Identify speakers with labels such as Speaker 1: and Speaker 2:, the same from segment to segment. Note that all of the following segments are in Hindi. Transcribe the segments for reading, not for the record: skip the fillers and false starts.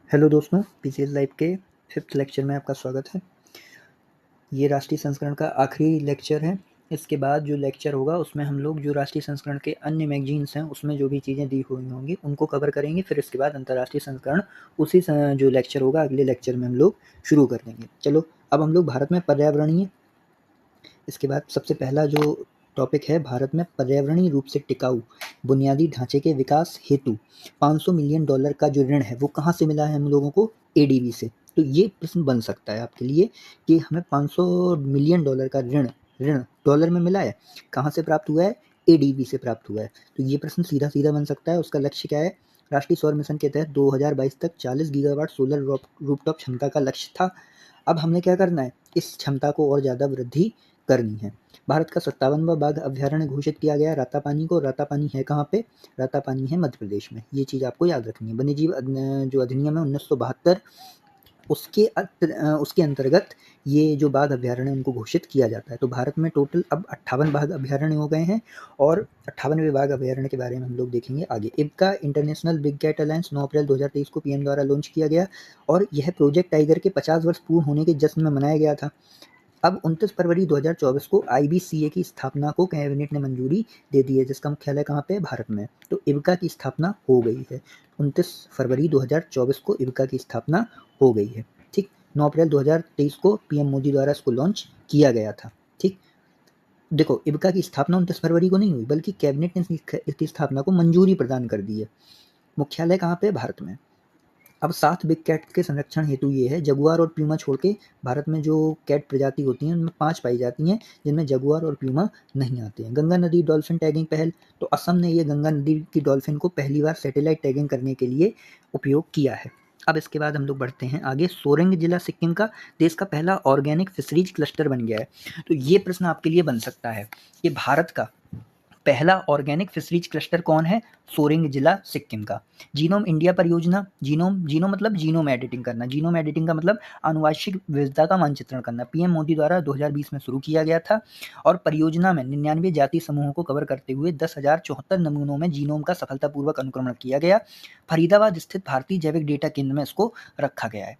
Speaker 1: हेलो दोस्तों, पीसीएस लाइव के 5th लेक्चर में आपका स्वागत है। ये राष्ट्रीय संस्करण का आखिरी लेक्चर है। इसके बाद जो लेक्चर होगा उसमें हम लोग जो राष्ट्रीय संस्करण के अन्य मैगजीन्स हैं उसमें जो भी चीज़ें दी हुई होंगी उनको कवर करेंगे। फिर इसके बाद अंतर्राष्ट्रीय संस्करण उसी जो लेक्चर होगा अगले लेक्चर में हम लोग शुरू कर देंगे। चलो अब हम लोग भारत में पर्यावरणीय, इसके बाद सबसे पहला जो टॉपिक है, भारत में पर्यावरणीय रूप से टिकाऊ बुनियादी ढांचे के विकास हेतु $500 मिलियन का जो ऋण है वो कहाँ से मिला है हम लोगों को? एडीबी से। तो ये प्रश्न बन सकता है आपके लिए कि हमें $500 मिलियन का ऋण ऋण डॉलर में मिला है, कहाँ से प्राप्त हुआ है? एडीबी से प्राप्त हुआ है। तो ये प्रश्न सीधा सीधा बन सकता है। उसका लक्ष्य क्या है? राष्ट्रीय सौर मिशन के तहत 2022 तक 40 गीगावाट सोलर रूफटॉप क्षमता का लक्ष्य था। अब हमने क्या करना है? इस क्षमता को और ज़्यादा वृद्धि करनी है। भारत का 57वां बाघ अभ्यारण्य घोषित किया गया रातापानी को। रातापानी है कहाँ पे? रातापानी है मध्य प्रदेश में। ये चीज़ आपको याद रखनी है। वन्यजीव जो अधिनियम है 1972, उसके अंतर्गत ये जो बाघ अभ्यारण्य उनको घोषित किया जाता है। तो भारत में टोटल अब 58 बाघ अभ्यारण्य हो गए हैं और 58वें बाघ अभ्यारण्य के बारे में हम लोग देखेंगे आगे। इब्का इंटरनेशनल बिग कैट अलायंस 9 अप्रैल 2023 को पीएम द्वारा लॉन्च किया गया और यह प्रोजेक्ट टाइगर के 50 वर्ष पूर्ण होने के जश्न में मनाया गया था। अब 29 फरवरी 2024 को आईबीसीए की स्थापना को कैबिनेट ने मंजूरी दे दी है, जिसका मुख्यालय कहाँ पे है? भारत में। तो इब्का की स्थापना हो गई है। 29 फरवरी 2024 को इब्का की स्थापना हो गई है। ठीक, 9 अप्रैल 2023 को पीएम मोदी द्वारा इसको लॉन्च किया गया था। ठीक, देखो इब्का की स्थापना 29 फरवरी को नहीं हुई, बल्कि कैबिनेट ने इसकी स्थापना को मंजूरी प्रदान कर दी है। मुख्यालय कहाँ पे? भारत में। अब 7 बिग कैट के संरक्षण हेतु ये है, जगुआर और प्यूमा छोड़ के भारत में जो कैट प्रजाति होती हैं उनमें 5 पाई जाती हैं, जिनमें जगुआर और प्यूमा नहीं आते हैं। गंगा नदी डॉल्फिन टैगिंग पहल, तो असम ने ये गंगा नदी की डॉल्फिन को पहली बार सैटेलाइट टैगिंग करने के लिए उपयोग किया है। अब इसके बाद हम लोग बढ़ते हैं आगे। सोरेंग जिला सिक्किम का देश का पहला ऑर्गेनिक फिशरीज क्लस्टर बन गया है। तो ये प्रश्न आपके लिए बन सकता है कि भारत का पहला ऑर्गेनिक फिशरीज क्लस्टर कौन है? सोरेंग जिला सिक्किम का। जीनोम इंडिया परियोजना, जीनोम मतलब जीनोम एडिटिंग करना, जीनोम एडिटिंग का मतलब आनुवांशिक विविधता का मानचित्रण करना। पीएम मोदी द्वारा 2020 में शुरू किया गया था और परियोजना में 99 जाति समूहों को कवर करते हुए 10,074 नमूनों में जीनोम का सफलतापूर्वक अनुक्रमण किया गया। फरीदाबाद स्थित भारतीय जैविक डेटा केंद्र में इसको रखा गया है।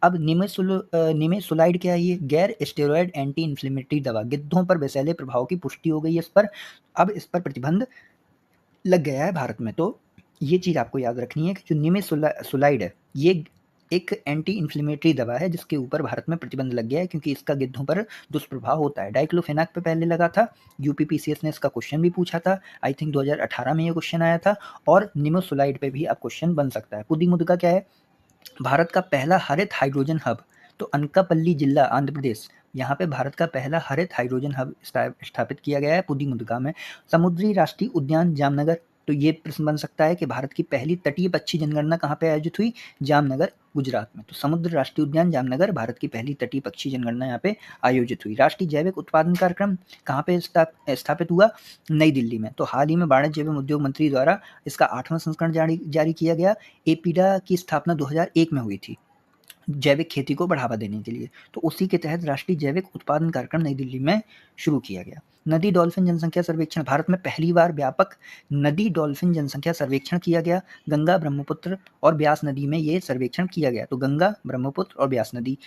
Speaker 1: अब निमेसुलाइड क्या है? ये गैर स्टेरॉयड एंटी इन्फ्लेमेटरी दवा, गिद्धों पर वैसेले प्रभाव की पुष्टि हो गई है इस पर। अब इस पर प्रतिबंध लग गया है भारत में। तो ये चीज़ आपको याद रखनी है कि जो निमेसुलाइड है ये एक एंटी इन्फ्लेमेटरी दवा है जिसके ऊपर भारत में प्रतिबंध लग गया है क्योंकि इसका गिद्धों पर दुष्प्रभाव होता है। डाइक्लोफेनाक पे पहले लगा था, यूपीपीसीएस ने इसका क्वेश्चन भी पूछा था। आई थिंक 2018 में ये क्वेश्चन आया था और निमेसुलाइड पे भी अब क्वेश्चन बन सकता है। पुदीमुद्गा क्या है? भारत का पहला हरित हाइड्रोजन हब, तो अनकापल्ली जिला आंध्र प्रदेश, यहाँ पे भारत का पहला हरित हाइड्रोजन हब स्थापित किया गया है पुदीमुद्गा में। समुद्री राष्ट्रीय उद्यान जामनगर, तो ये प्रश्न बन सकता है कि भारत की पहली तटीय पक्षी जनगणना कहाँ पे आयोजित हुई? जामनगर, गुजरात में। तो समुद्र राष्ट्रीय उद्यान जामनगर भारत की पहली तटीय पक्षी जनगणना यहाँ पे आयोजित हुई। राष्ट्रीय जैविक उत्पादन कार्यक्रम कहाँ पे स्थापित हुआ? नई दिल्ली में। तो हाल ही में वाणिज्य एवं उद्योग मंत्री द्वारा इसका 8वां संस्करण जारी किया गया। एपीडा की स्थापना 2001 में हुई थी जैविक खेती को बढ़ावा देने के लिए। तो उसी के तहत राष्ट्रीय जैविक उत्पादन कार्यक्रम नई दिल्ली में शुरू किया गया। नदी डॉल्फिन जनसंख्या सर्वेक्षण, भारत में पहली बार व्यापक नदी डॉल्फिन जनसंख्या सर्वेक्षण किया गया। गंगा, ब्रह्मपुत्र और ब्यास नदी में ये सर्वेक्षण किया गया। तो गंगा, ब्रह्मपुत्र और ब्यास नदी,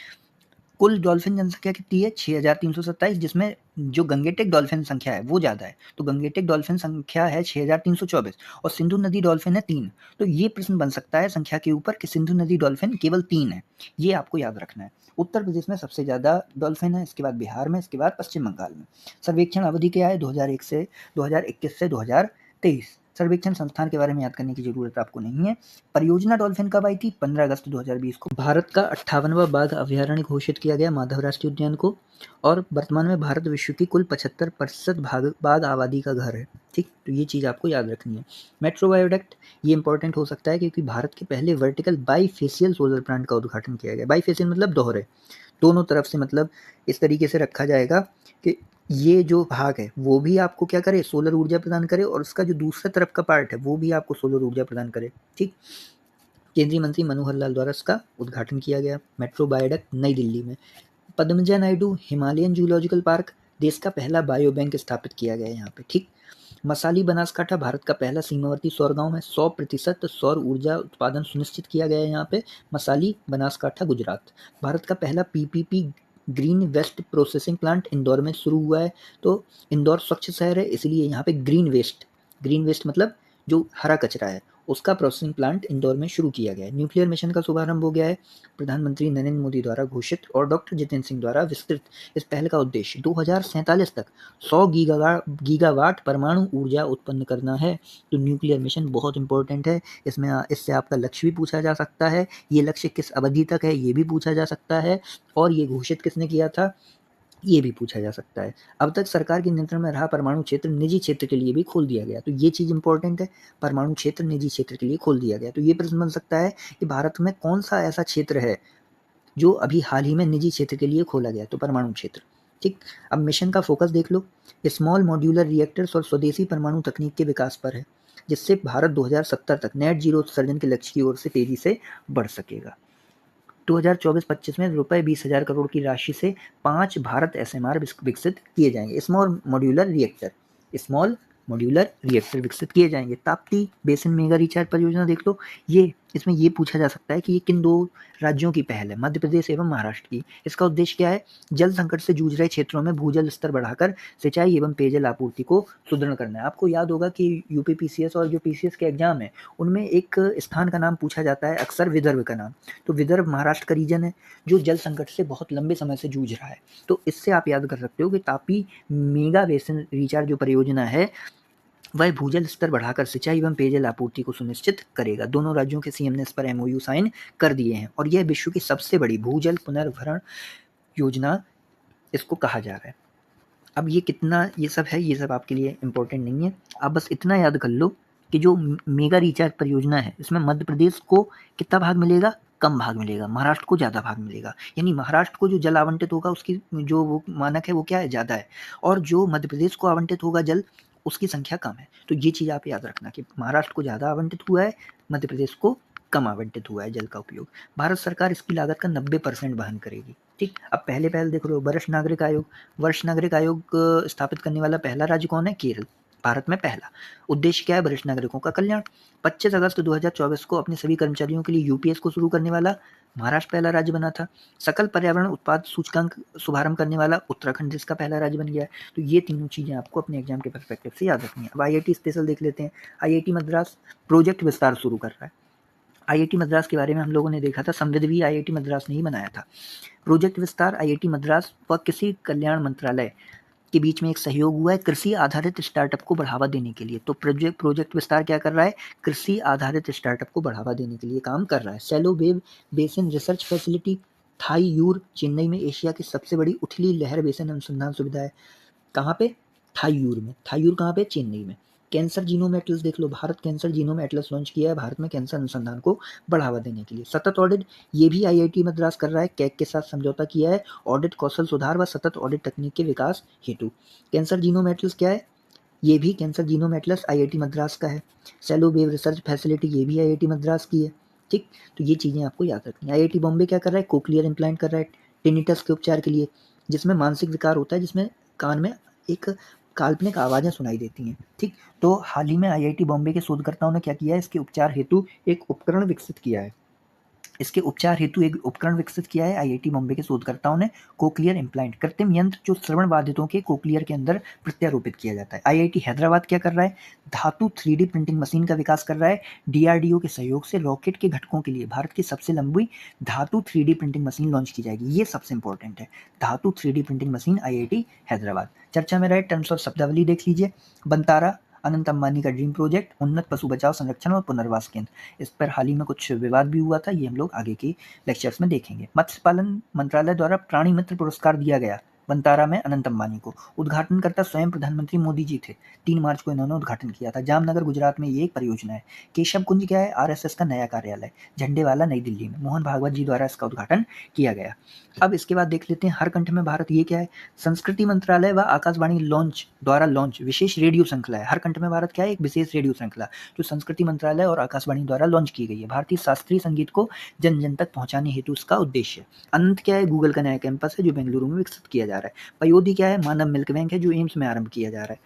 Speaker 1: कुल डॉल्फिन जनसंख्या कितनी है? 6,327, जिसमें जो गंगेटिक डॉल्फिन संख्या है वो ज़्यादा है। तो गंगेटिक डॉल्फिन संख्या है 6,324 और सिंधु नदी डॉल्फिन है 3। तो ये प्रश्न बन सकता है संख्या के ऊपर कि सिंधु नदी डॉल्फिन केवल 3 है, ये आपको याद रखना है। उत्तर प्रदेश में सबसे ज़्यादा डॉल्फिन है, इसके बाद बिहार में, इसके बाद पश्चिम बंगाल में। सर्वेक्षण अवधि क्या है? 2021 से 2023। सर्वेक्षण संस्थान के बारे में याद करने की जरूरत आपको नहीं है। परियोजना डॉल्फिन कब आई थी? 15 अगस्त 2020 को भारत का 58वां बाघ अभ्यारण्य घोषित किया गया माधव राष्ट्रीय उद्यान को। और वर्तमान में भारत विश्व की कुल 75% बाघ आबादी का घर है। ठीक, तो ये चीज़ आपको याद रखनी है। मेट्रो बायोडक्ट, ये इंपॉर्टेंट हो सकता है क्योंकि भारत के पहले वर्टिकल बाईफेशियल सोलर प्लांट का उद्घाटन किया गया। बाईफेशियल मतलब दोहरे, दोनों तरफ से, मतलब इस तरीके से रखा जाएगा कि ये जो भाग है वो भी आपको क्या करे? सोलर ऊर्जा प्रदान करे और उसका जो दूसरा तरफ का पार्ट है वो भी आपको सोलर ऊर्जा प्रदान करे। ठीक, केंद्रीय मंत्री मनोहर लाल द्वारा इसका उद्घाटन किया गया। मेट्रो बायोडक्ट नई दिल्ली में। Padmaja Naidu Himalayan zoological park, देश का पहला बायो बैंक स्थापित किया गया है यहाँ पे। ठीक, मसाली बनासकांठा भारत का पहला सीमावर्ती सौर गांव है। 100% सौर ऊर्जा उत्पादन सुनिश्चित किया गया है यहाँ पे। मसाली बनासकांठा गुजरात। भारत का पहला PPP green waste processing plant Indore में शुरू हुआ है। तो इंदौर स्वच्छ शहर है, इसलिए यहाँ पे ग्रीन वेस्ट मतलब जो हरा कचरा है उसका प्रोसेसिंग प्लांट इंदौर में शुरू किया गया है। न्यूक्लियर मिशन का शुभारंभ हो गया है, प्रधानमंत्री नरेंद्र मोदी द्वारा घोषित और डॉक्टर जितेंद्र सिंह द्वारा विस्तृत। इस पहल का उद्देश्य 2047 तक 100 गीगावाट परमाणु ऊर्जा उत्पन्न करना है। तो न्यूक्लियर मिशन बहुत इंपॉर्टेंट है, इससे आपका लक्ष्य भी पूछा जा सकता है, ये लक्ष्य किस अवधि तक है ये भी पूछा जा सकता है, और ये घोषित किसने किया था ये भी पूछा जा सकता है। अब तक सरकार के नियंत्रण में रहा परमाणु क्षेत्र निजी क्षेत्र के लिए भी खोल दिया गया, तो ये चीज़ इंपॉर्टेंट है, परमाणु क्षेत्र निजी क्षेत्र के लिए खोल दिया गया। तो ये प्रश्न बन सकता है कि भारत में कौन सा ऐसा क्षेत्र है जो अभी हाल ही में निजी क्षेत्र के लिए खोला गया, तो परमाणु क्षेत्र। ठीक, अब मिशन का फोकस देख लो, स्मॉल मॉड्यूलर रिएक्टर्स और स्वदेशी परमाणु तकनीक के विकास पर है, जिससे भारत 2070 तक नेट जीरो उत्सर्जन के लक्ष्य की ओर से तेजी से बढ़ सकेगा। 2024-25 में रुपए 20,000 करोड़ की राशि से 5 भारत एसएमआर विकसित किए जाएंगे। स्मॉल मॉड्यूलर रिएक्टर विकसित किए जाएंगे। ताप्ती बेसिन मेगा रिचार्ज परियोजना देख लो, इसमें ये पूछा जा सकता है कि ये किन दो राज्यों की पहल है, मध्य प्रदेश एवं महाराष्ट्र की। इसका उद्देश्य क्या है, जल संकट से जूझ रहे क्षेत्रों में भूजल स्तर बढ़ाकर सिंचाई एवं पेयजल आपूर्ति को सुदृढ़ करना है। आपको याद होगा कि यूपी पीसीएस और जो पीसीएस के एग्जाम है उनमें एक स्थान का नाम पूछा जाता है अक्सर, विदर्भ का नाम। तो विदर्भ महाराष्ट्र का रीजन है जो जल संकट से बहुत लंबे समय से जूझ रहा है। तो इससे आप याद कर सकते हो कि तापी मेगा बेसिन रिचार्ज जो परियोजना है वह भूजल स्तर बढ़ाकर सिंचाई एवं पेयजल आपूर्ति को सुनिश्चित करेगा। दोनों राज्यों के सीएम ने इस पर एमओयू साइन कर दिए हैं, और यह विश्व की सबसे बड़ी भूजल पुनर्भरण योजना इसको कहा जा रहा है। अब ये सब आपके लिए इम्पोर्टेंट नहीं है, आप बस इतना याद कर लो कि जो मेगा रिचार्ज परियोजना है इसमें मध्य प्रदेश को कितना भाग मिलेगा, कम भाग मिलेगा, महाराष्ट्र को ज़्यादा भाग मिलेगा। यानी महाराष्ट्र को जो जल आवंटित होगा उसकी जो वो मानक है वो क्या है, ज़्यादा है, और जो मध्य प्रदेश को आवंटित होगा जल उसकी संख्या कम है। तो ये चीज़ आप याद रखना कि महाराष्ट्र को ज़्यादा आवंटित हुआ है, मध्य प्रदेश को कम आवंटित हुआ है जल का उपयोग। भारत सरकार इसकी लागत का 90% वहन करेगी। ठीक, अब पहले देख लो, वरिष्ठ नागरिक आयोग स्थापित करने वाला पहला राज्य कौन है, केरल, भारत में पहला। उद्देश्य क्या है, वरिष्ठ नागरिकों का कल्याण। 25 अगस्त 2024 को अपने सभी कर्मचारियों के लिए यूपीएस को शुरू करने वाला महाराष्ट्र पहला राज्य बना था। सकल पर्यावरण उत्पाद सूचकांक शुभारंभ करने वाला उत्तराखंड जिसका पहला राज्य बन गया है। तो ये तीनों चीज़ें आपको अपने एग्जाम के पर्सपेक्टिव से याद रखनी है। अब आईआईटी स्पेशल देख लेते हैं। आईआईटी मद्रास प्रोजेक्ट विस्तार शुरू कर रहा है। आईआईटी मद्रास के बारे में हम लोगों ने देखा था, संविद भी आईआईटी मद्रास ने ही बनाया था। प्रोजेक्ट विस्तार आईआईटी मद्रास व कृषि कल्याण मंत्रालय के बीच में एक सहयोग हुआ है कृषि आधारित स्टार्टअप को बढ़ावा देने के लिए। तो प्रोजेक्ट विस्तार क्या कर रहा है, कृषि आधारित स्टार्टअप को बढ़ावा देने के लिए काम कर रहा है। Shallow wave basin research facility Thaiyur Chennai में एशिया की सबसे बड़ी उथली लहर बेसिन अनुसंधान सुविधा है। कहाँ पे, थाईयूर में। थाईयूर कहाँ पे, चेन्नई में। कैंसर जीनोम एटलस देख लो, Bharat cancer genome atlas launch किया है भारत में कैंसर अनुसंधान को बढ़ावा देने के लिए। सतत ऑडिट, ये भी आईआईटी मद्रास कर रहा है, कैग के साथ समझौता किया है ऑडिट कौशल सुधार व सतत ऑडिट तकनीक के विकास हेतु। कैंसर जीनोम एटलस क्या है, ये भी cancer genome Atlas IIT Madras का है। सेलो वेव रिसर्च फैसिलिटी ये भी आईआईटी मद्रास की है। ठीक, तो ये चीज़ें आपको याद रखनी है। आईआईटी बॉम्बे क्या कर रहा है, कोक्लियर इम्प्लांट कर रहा है टिनिटस के उपचार के लिए, जिसमें मानसिक विकार होता है, जिसमें कान में एक काल्पनिक आवाज़ें सुनाई देती हैं। ठीक, तो हाल ही में आईआईटी बॉम्बे के शोधकर्ताओं ने क्या किया है, इसके उपचार हेतु एक उपकरण विकसित किया है। आईआईटी बॉम्बे के शोधकर्ताओं ने कोक्लियर इम्प्लांट कृत्रिम यंत्र जो श्रवण बाधितों के कोक्लियर के अंदर प्रत्यारोपित किया जाता है। आईआईटी हैदराबाद क्या कर रहा है, धातु 3D प्रिंटिंग मशीन का विकास कर रहा है। डीआरडीओ के सहयोग से रॉकेट के घटकों के लिए भारत की सबसे लंबी धातु 3D प्रिंटिंग मशीन लॉन्च की जाएगी। ये सबसे इंपॉर्टेंट है, धातु 3D printing machine IIT Hyderabad. चर्चा में रहे टर्म्स ऑफ शब्दावली देख लीजिए। बंतारा अनंत अंबानी का ड्रीम प्रोजेक्ट, उन्नत पशु बचाव संरक्षण और पुनर्वास केंद्र, इस पर हाल ही में कुछ विवाद भी हुआ था, ये हम लोग आगे के लेक्चर्स में देखेंगे। मत्स्य पालन मंत्रालय द्वारा प्राणी मित्र पुरस्कार दिया गया बंतारा में अनंत अंबानी को। उद्घाटनकर्ता स्वयं प्रधानमंत्री मोदी जी थे। 3 मार्च को इन्होंने उद्घाटन किया था। जामनगर गुजरात में ये एक परियोजना है। केशव कुंज क्या है, आरएसएस का नया कार्यालय, झंडेवाला नई दिल्ली में, मोहन भागवत जी द्वारा इसका उद्घाटन किया गया। अब इसके बाद देख लेते हैं हर कंठ में भारत, ये क्या है, संस्कृति मंत्रालय व आकाशवाणी द्वारा लॉन्च विशेष रेडियो श्रृंखला है। हर कंठ में भारत क्या है, एक विशेष रेडियो श्रृंखला जो संस्कृति मंत्रालय और आकाशवाणी द्वारा लॉन्च की गई है। भारतीय शास्त्रीय संगीत को जन जन तक पहुंचाने हेतु इसका उद्देश्य। अनंत क्या है, गूगल का नया कैंपस है जो बेंगलुरु में विकसित किया जा रहा है। पयोधी क्या है, मानव मिल्क बैंक है जो एम्स में आरंभ किया जा रहा है।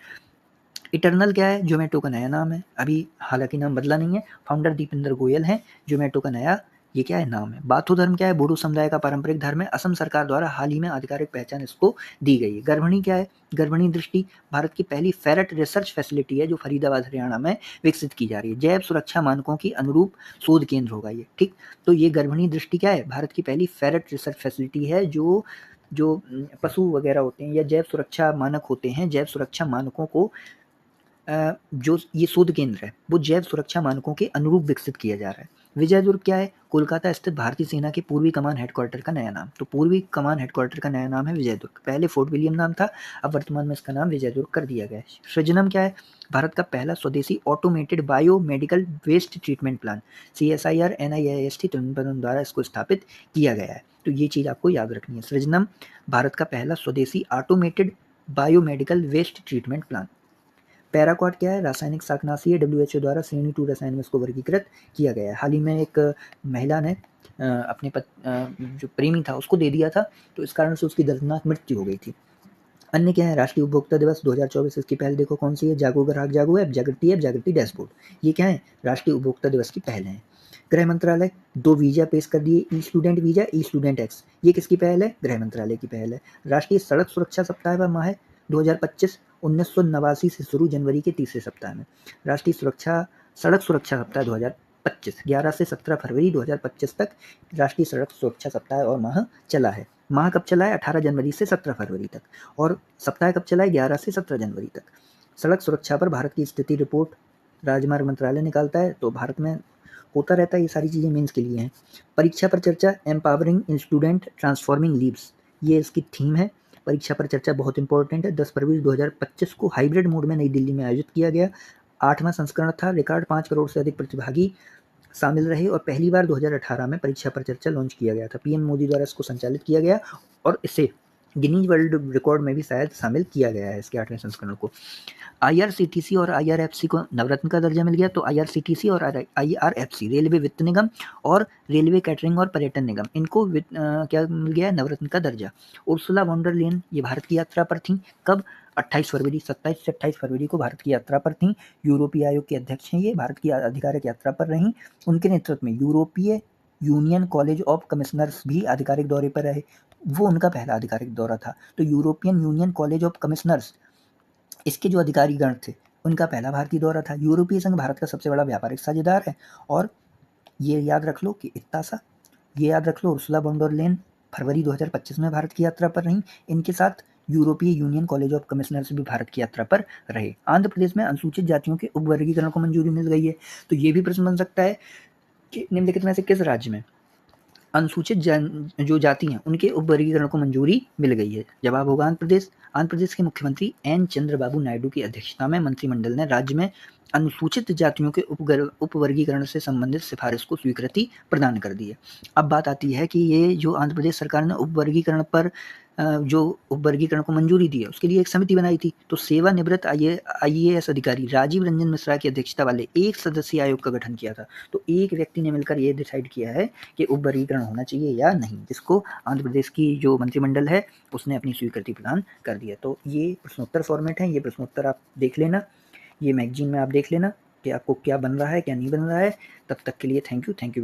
Speaker 1: इटर्नल क्या है? ज़ोमैटो का नया नाम है, अभी हालाँकि नाम बदला नहीं है। फाउंडर दीपेंद्र गोयल हैं, ज़ोमैटो का नया ये क्या है? नाम है। बाथो धर्म क्या है? बोडो समुदाय का पारंपरिक धर्म है। असम सरकार द्वारा हाल ही में आधिकारिक पहचान इसको दी गई है। गर्भणी क्या है? गर्भणी दृष्टि भारत की पहली फेरेट रिसर्च फैसिलिटी है जो फरीदाबाद हरियाणा में विकसित की जा रही है। जैव सुरक्षा मानकों की अनुरूप शोध केंद्र होगा ये, ठीक? तो ये गर्भणी दृष्टि क्या है? भारत की पहली फेरेट रिसर्च फैसिलिटी है जो पशु वगैरह होते हैं या जैव सुरक्षा मानक होते हैं, जैव सुरक्षा मानकों को जो ये शोध केंद्र है वो जैव सुरक्षा मानकों के अनुरूप विकसित किया जा रहा है। विजयदुर्ग क्या है? कोलकाता स्थित भारतीय सेना के पूर्वी कमान हेडक्वार्टर का नया नाम। तो पूर्वी कमान हेडक्वार्टर का नया नाम है विजयदुर्ग। पहले फोर्ट विलियम नाम था, अब वर्तमान में इसका नाम विजयदुर्ग कर दिया गया है। सृजनम क्या है? भारत का पहला स्वदेशी automated biomedical waste treatment plan. CSIR NIST Thiruvananthapuram द्वारा इसको स्थापित किया गया है। तो ये चीज़ आपको याद रखनी है। सृजनम भारत का पहला स्वदेशी automated biomedical waste treatment plan. Paraquat क्या है? रासायनिक शाकनाशी है। WHO द्वारा श्रेणी 2 रसायन में इसको वर्गीकृत किया गया है। हाल ही में एक महिला ने अपने जो प्रेमी था उसको दे दिया था, तो इस कारण से उसकी दर्दनाक मृत्यु हो गई थी। अन्य क्या है? राष्ट्रीय उपभोक्ता दिवस 2024 इसकी पहल देखो कौन सी है? जागो ग्राहक जागो ऐप, जागृति डैशबोर्ड। ये क्या है? राष्ट्रीय उपभोक्ता दिवस की पहल है। गृह मंत्रालय 2 वीजा पेश कर दिए, ई स्टूडेंट वीजा, ई स्टूडेंट एक्स। ये किसकी पहल है? गृह मंत्रालय की पहल है। राष्ट्रीय सड़क सुरक्षा सप्ताह व माह है 2025 1989 से शुरू जनवरी के तीसरे सप्ताह में। राष्ट्रीय सड़क सुरक्षा सप्ताह 2025 11 से 17 फरवरी 2025 तक राष्ट्रीय सड़क सुरक्षा सप्ताह और माह चला है। माह कब चला है? 18 जनवरी से 17 फरवरी तक। और सप्ताह कब चला है? 11 से 17 जनवरी तक। सड़क सुरक्षा पर भारत की स्थिति रिपोर्ट राजमार्ग मंत्रालय निकालता है, तो भारत में होता रहता है, ये सारी चीज़ें मेंस के लिए हैं। परीक्षा पर चर्चा एम्पावरिंग स्टूडेंट ट्रांसफॉर्मिंग लीव्स, ये इसकी थीम है। परीक्षा पर चर्चा बहुत इंपॉर्टेंट है। 10 फरवरी 2025 को हाइब्रिड मोड में नई दिल्ली में आयोजित किया गया। 8वां संस्करण था। रिकॉर्ड 5 करोड़ से अधिक प्रतिभागी शामिल रहे और पहली बार 2018 में परीक्षा पर चर्चा लॉन्च किया गया था। पीएम मोदी द्वारा इसको संचालित किया गया और इसे गिनीज वर्ल्ड रिकॉर्ड में भी शायद शामिल किया गया है इसके 8वें संस्करण को। IRCTC और IRFC को नवरत्न का दर्जा मिल गया। तो IRCTC और IRFC रेलवे वित्त निगम और रेलवे कैटरिंग और पर्यटन निगम, इनको क्या मिल गया है? नवरत्न का दर्जा। उर्सुला वॉन डर लेन ये भारत की यात्रा पर थी। कब? 27 से 28 फरवरी को भारत की यात्रा पर थी। यूरोपीय आयोग के अध्यक्ष हैं, ये भारत की आधिकारिक यात्रा पर रहीं। उनके नेतृत्व में यूरोपीय यूनियन कॉलेज ऑफ कमिश्नर्स भी आधिकारिक दौरे पर रहे। वो उनका पहला आधिकारिक दौरा था। तो European union college of commissioners, इसके जो अधिकारीगण थे उनका पहला भारतीय दौरा था। यूरोपीय संघ भारत का सबसे बड़ा व्यापारिक साझेदार है। और ये याद रख लो कि इतना सा ये याद रख लो, उर्सुला वॉन डर लेन फरवरी 2025 में भारत की यात्रा पर रहीं। इनके साथ यूरोपीय यूनियन कॉलेज ऑफ कमिश्नर्स भी भारत की यात्रा पर रहे। आंध्र प्रदेश में अनुसूचित जातियों के उपवर्गीकरण को मंजूरी मिल गई है। तो ये भी प्रश्न बन सकता है कि निम्नलिखित में से किस राज्य में अनुसूचित जो जाति हैं उनके उपवर्गीकरण को मंजूरी मिल गई है? जवाब होगा आंध्र प्रदेश। आंध्र प्रदेश के मुख्यमंत्री एन चंद्रबाबू नायडू की अध्यक्षता में मंत्रिमंडल ने राज्य में अनुसूचित जातियों के उपवर्गीकरण से संबंधित सिफारिश को स्वीकृति प्रदान कर दी है। अब बात आती है कि ये जो आंध्र प्रदेश सरकार ने जो उपवर्गीकरण को मंजूरी दी है उसके लिए एक समिति बनाई थी। तो सेवानिवृत्त IAS अधिकारी राजीव रंजन मिश्रा की अध्यक्षता वाले 1 सदस्यीय आयोग का गठन किया था। तो एक व्यक्ति ने मिलकर ये डिसाइड किया है कि उपवर्गीकरण होना चाहिए या नहीं, जिसको आंध्र प्रदेश की जो मंत्रिमंडल है उसने अपनी स्वीकृति प्रदान कर दिया। तो ये प्रश्नोत्तर फॉर्मेट है, ये प्रश्नोत्तर आप देख लेना, ये मैगजीन में आप देख लेना कि आपको क्या बन रहा है क्या नहीं बन रहा है। तब तक के लिए थैंक यू।